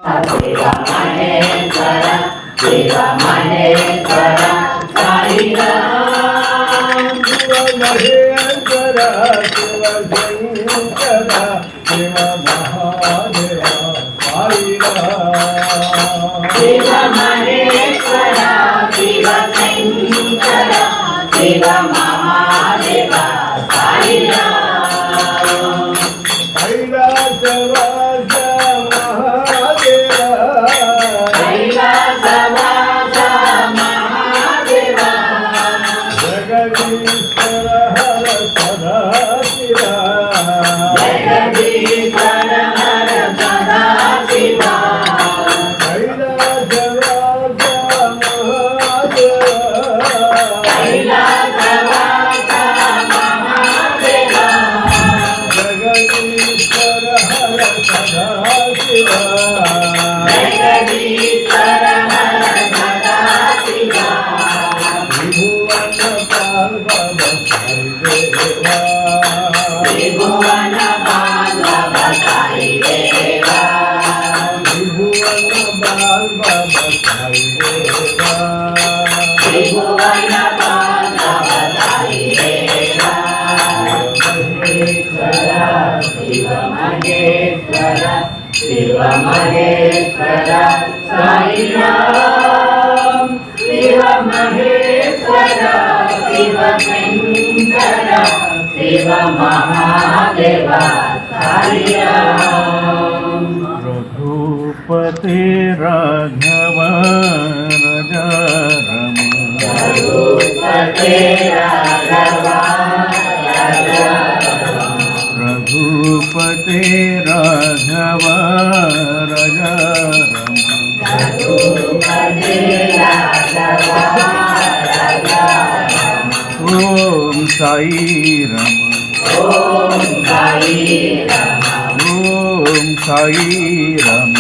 శివ మహేశ్వర శివ మహేశ్వర సాయి రామ్ శివ మహేశ్వర శివ శంకర శివ మహాదేవ సాయి రామ్ శివ మహేశ్వర శివ శంకర శివ మహాదేవ సాయి రామ్ కైలాసవాస మహాదేవ కైలాసవాస మహాదేవ జగదీశ్వర హర సదాశివ జగదీశ్వర హర సదాశివ కైలాసవాస మహాదేవ కైలాసవాస మహాదేవ జగదీశ్వర హర సదాశివ జగదీశ్వర హర సదాశివ త్రిభువన పాల్వద సాయి దేవా త్రిభువన పాల్వద సాయి దేవా త్రిభువన పాల్వద సాయి దేవా శివ మహేశ్వర శివ మహేశ్వర సాయి రామ్ శివ మహేశ్వర శివ శంకర శివ మహాదేవ సాయి రామ్ రఘుపతి రాఘవ రాజా రమ రఘుపతి రాఘవ రాజా రఘుపతి రాఘవ రాజా రమ రఘుపతి రాఘవ రాజా ఓం సాయి రమ ఓం సాయి రామ ఓం సాయి రమ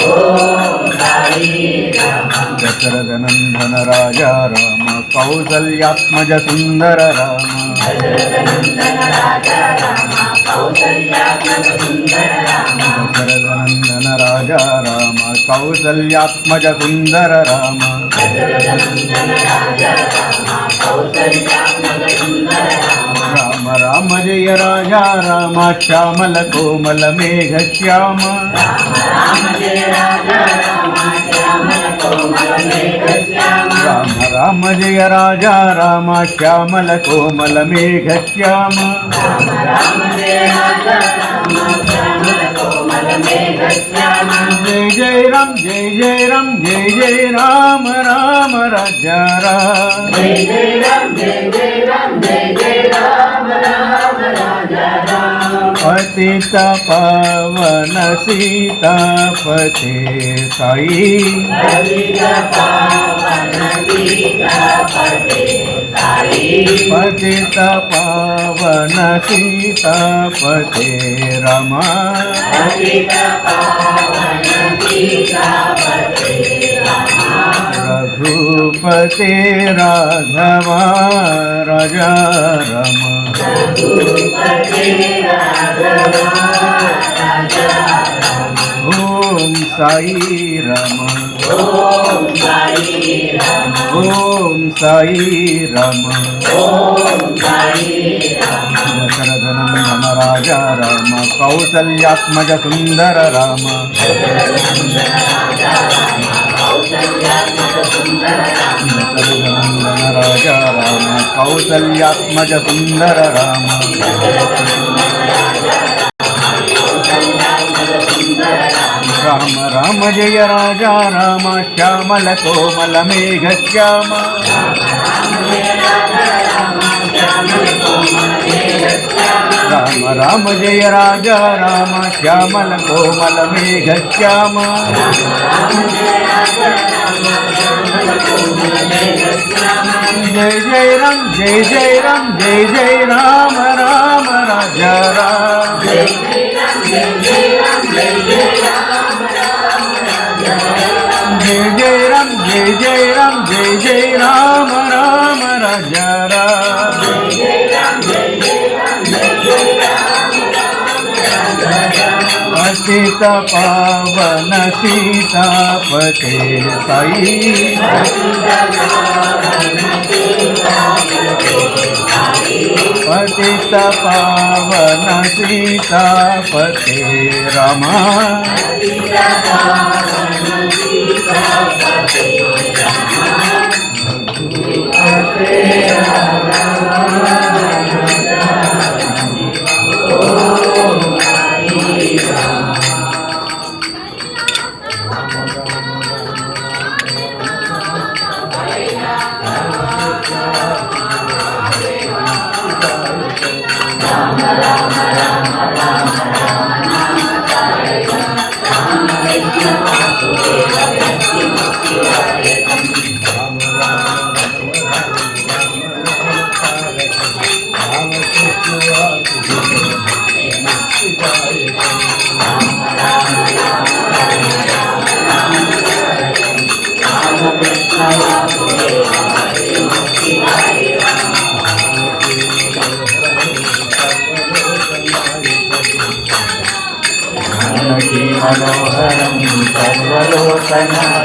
ఓం సాయి రామ దశరథ నందన రాజా రామ కౌసల్యాత్మజ సుందర రామ దశరథనందన రాజా రామ కౌసల్యాత్మజ సుందర రామ దశరథనందన రాజా రామ కౌసల్యాత్మజ సుందర రామ దశరథనందన రాజా రామ కౌసల్యాత్మజ సుందర రామ రామ రామ జయ రాజా రామ శ్యామల కోమల మేఘ శ్యామ రామ రామ జయ రాజా రామ శ్యామల కోమల మేఘ శ్యామ రామ రామ జయ రాజా రామ శ్యామల కోమల మేఘ శ్యామ రామ రామ జయ రాజా రామ శ్యామల కోమల మేఘ శ్యామ జయ జయ రామ జయ జయ రామ జయ జయ రామ రామ రాజా రామ జయ జయ రామ జయ జయ రామ జయ జయ రామ రామ రాజా రామ పతిత పవన సీతాపతే సాయి పతిత పావన సీతాపతే సాయి పతిత పవన సీతాపతే రమ పతిత పావన సీతాపతే రామ రఘుపతే రాఘవ రాజా రమ రఘుపతి రాఘవ రాజా రామ ఓం సాయి రమ ఓం సాయి రామ ఓం సాయి రమ ఓం సాయి రామ దశరథనందన రాజా రామ కౌసల్యాత్మజ సుందర రామ దశరథనందన రాజా రామ కౌసల్యాత్మజ సుందర రామ దశరథనందన రాజా రామ కౌసల్యాత్మజ సుందర రామ రామ రామ జయ రాజా రామ శ్యామల కోమల మేఘ శ్యామ రామ రామ జయ రాజా రామ శ్యామల కోమల మేఘ శ్యామ జయ జయ రామ జయ జయ రామ జయ జయ రామ రామ రాజా రామ జయ జయ రామ జయ జయ రామ జయ జయ రామ రామ రాజా రామ पतित पावन सीतापते साई पतित पावन सीतापते रमा मनोहरं सर्वलोकनायकं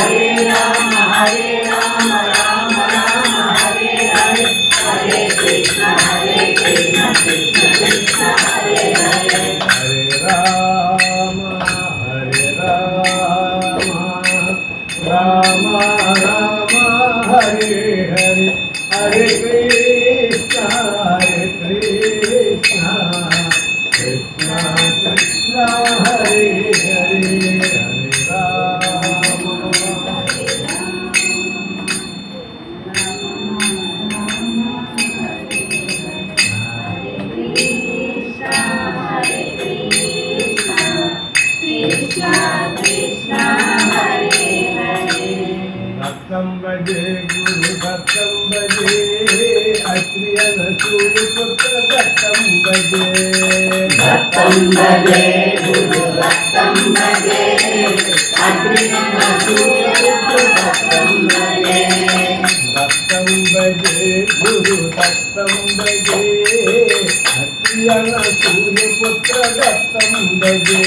Hare Rama, Rama Rama. Rama Rama Hare Hare Hare Krishna Krishna Krishna Hare Hare Hare Rama Satam Bhaje Guru Satam Bhaje Atriyan Suri Putra Satam Bhaje Satam Bhaje Guru Satam Bhaje Atriyan Suri Putra Satam Bhaje Satam Bhaje Guru Satam Bhaje Atriyan Suri Putra Satam Bhaje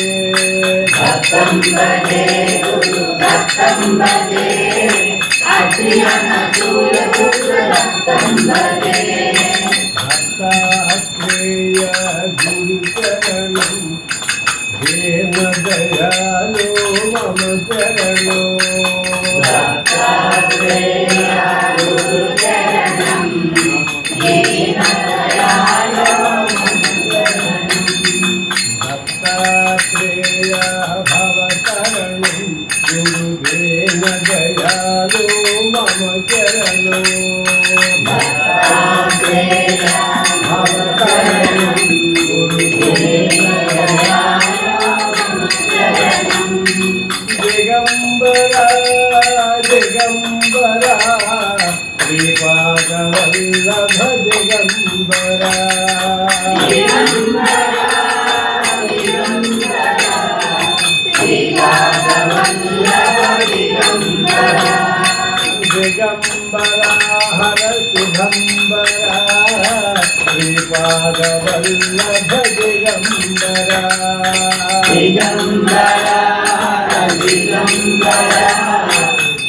Satam Bhaje Guru Satam Bhaje Atriyan Suri Putra Satam Bhaje Dattatreya Guru Charanam Dena Dayalo Mama Charano Dattatreya Guru Charanam Dena Dayalo Dattatreya Bhavataranam Guru Dena Dayalo Mama Charano Dattatreya Bhavataranam Guru Dena Digambara Digambara Sripadavallabha Digambara Digambara Hara Sudhambara Sripadavallabha Digambara Digambara Digambara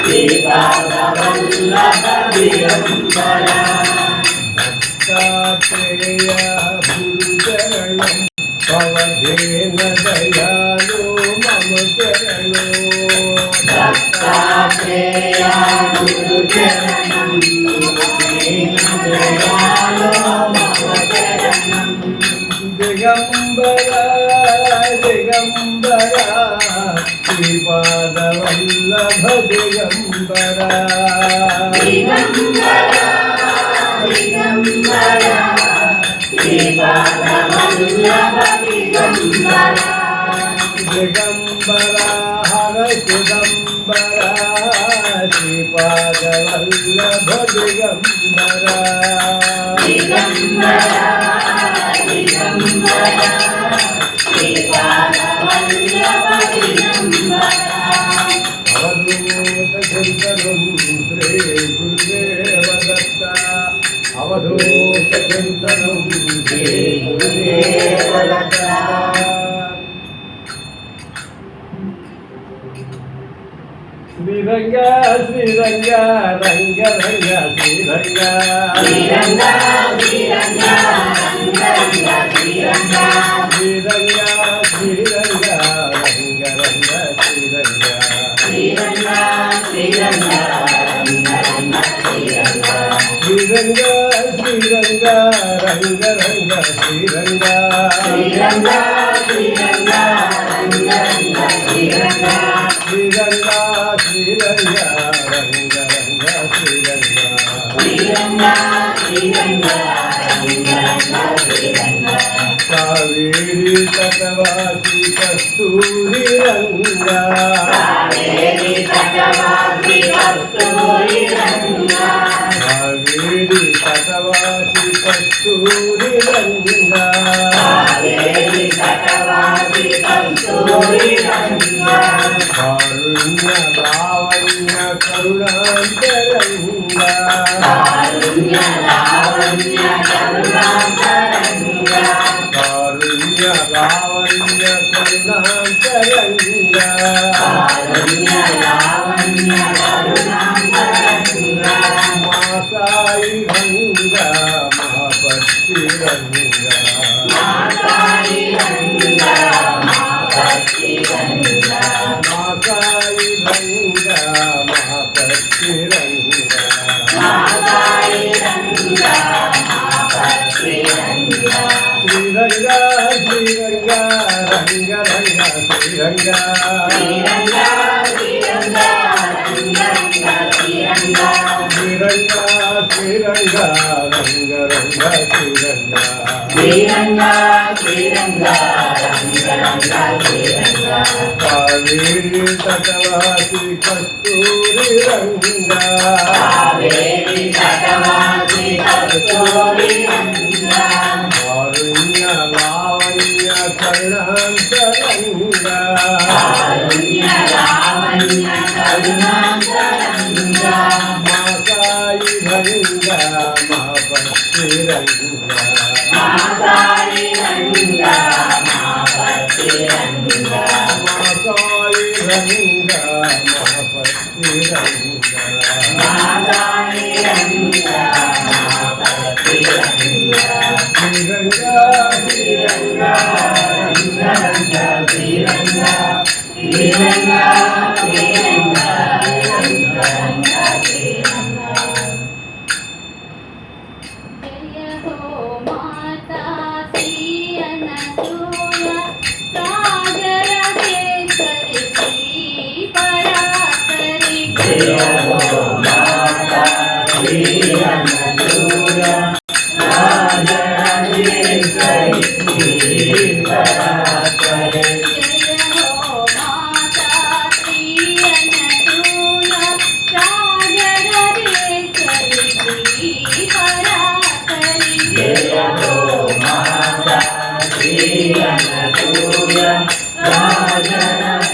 Sripadavallabha Digambara Dattatreya Guru Charanam Pavadena Dayalo Mama Charano Dattatreya Guru Charanam Dena Dayalo Mama Charanam Digambara Digambara Sripadavallabha Digambara Digambara Digambara Sripadavallabha Digambara Digambara Hara Sudhambara Sripadavallabha Digambara Digambara Digambara Sripadavallabha Digambara Avadhuta Chintanam Sri Gurudeva Datta Avadhuta Chintanam Sri Gurudeva Datta Sriranga Sriranga Ranga Ranga Sriranga Sriranga Sriranga Ranga Ranga Sriranga Sriranga Sriranga Ranga Ranga Sriranga Sriranga Sriranga Ranga Ranga Sriranga Sriranga Sriranga Ranga Ranga Sriranga Sriranga Sriranga Ranga Ranga Sriranga Sriranga Sriranga Ranga Ranga Sriranga Sriranga Sriranga Ranga Ranga Sriranga Kaveri Tatavasi Kasturi Ranga Kaveri Tatavasi Kasturi Ranga Kaveri Tatavasi Kasturi Ranga Kaveri Tatavasi Kasturi Ranga Karunya Lavanya Karunantaranga Karunya Lavanya Karunantaranga Karunya Lavanya Karunantaranga Karunya Lavanya Karunantaranga Masai Ranga Kaveri తటవాసి కస్తూరి రంగా కారుణ్య లావణ్య కరుణాంతరంగా మా సాయి రంగా మా భక్తి రంగా మా సాయి రంగా మా భక్తి Ranga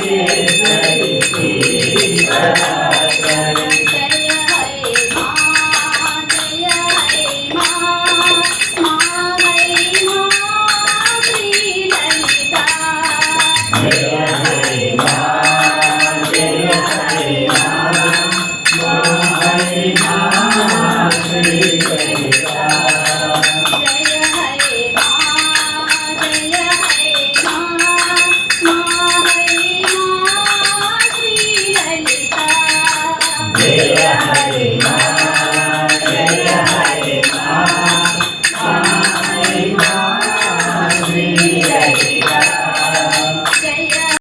Jaya